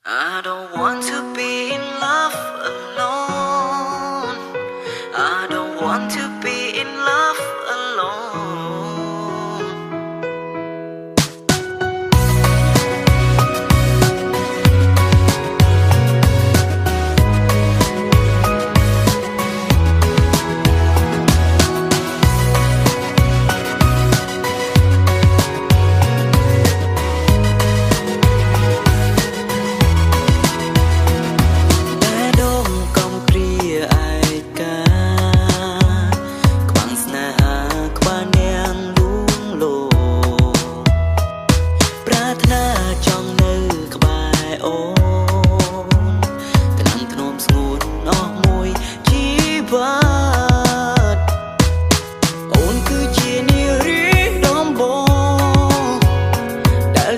I don't want to be in love alone. I don't want to be in love alone.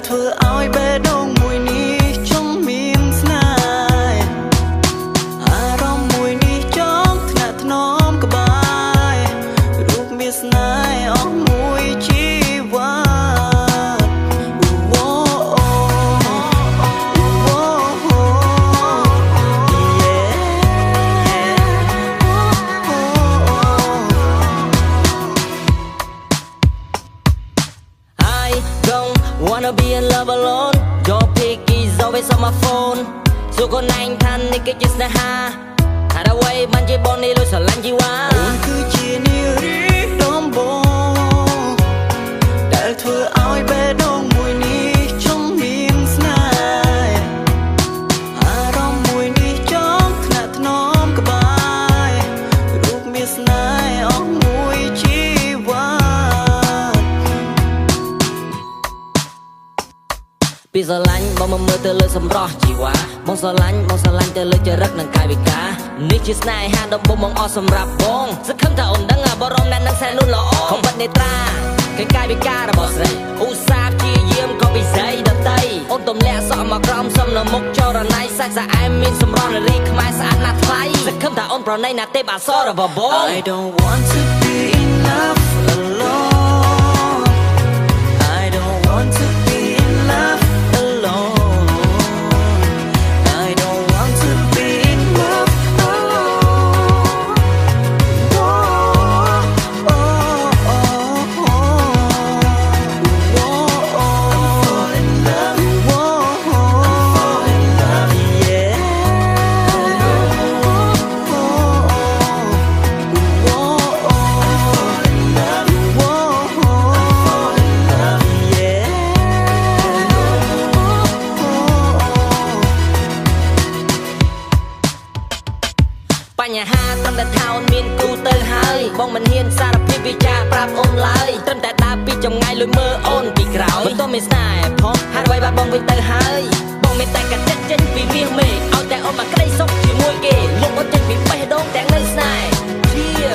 ធ្វើឲ្យបេះដូងមួយនេះចង់មានស្នេហ៍អារម្មណ៍មួយនេះចង់ថ្នាក់ថ្នមក្បែររូបមានស្នេហ៍អស់មួយជីវិតWanna be in love alone. Your pic is always on my phone. So go nine tan nigga just na ha. Had away man je boni lo sa lan ji wa. Ôn cứ chia niu ri dom bo. Đã thưa ai bé đông mùi ni trong miếng snai. Arom mùi ni trong thna thnom ka bai. Ruk mi snai ong mùi chi wa. ពីស្រឡាញ់បងមកមើលទៅលើសម្រស់ជីវ៉ាបងស្រឡាញ់ទៅលើចរិតនិងកាយវិការនេះជាស្នេហាដ៏បំបងអស់សម្រាប់បងសង្ឃឹមថាអូនដឹងបរមអ្នកនឹងសែនលូនល្អខំបិទនេត្រាកាយវិការរបស់ស្រីឧស្សាហ៍ព្យាយាមក៏ពិសេសដតីអូនទំលាក់សក់មកក្រោមសំនៅមុខចរណៃសាច់ស្អែមមានសម្រស់នារីខ្មែរស្អាតណាស់ថ្លៃសង្ឃឹមថាអូនប្រណីណាទេពអក្សររបស់បង I don't want to be in love alone I don't want to be in loveបញ្ហាត្រឹមតែថាអូនមានគូទៅហើយបងមិនហ៊ានសារភាពវិចារប្រាប់អូនឡើយត្រឹមតែដើរពីចម្ងាយលុយមើលអូនពីក្រោយមិនទៅមានស្នេហ៍ផងហាត់ໄວបាត់បងវិញទៅហើយបងមានតែកាត់ចិត្តចេញពីវាមេឃឲ្យតែអូនមកក្តីសុខជាមួយគេលោកអូនចេញពីបេះដូងទាំងនៅស្នេហ៍ជា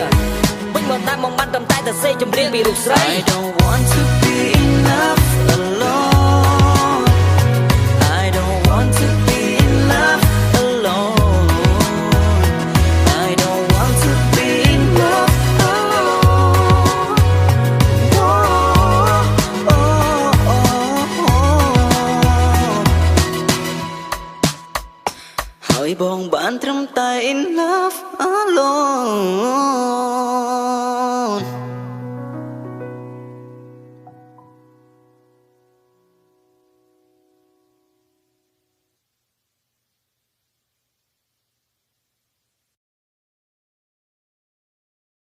វិញមកតាមមកបាត់ត្រឹមតែទៅសេចម្រៀងពីរូបស្រី I don't want to be in love alone I don't want to be in love alone Hỏi bong bạn trầm tay in love alone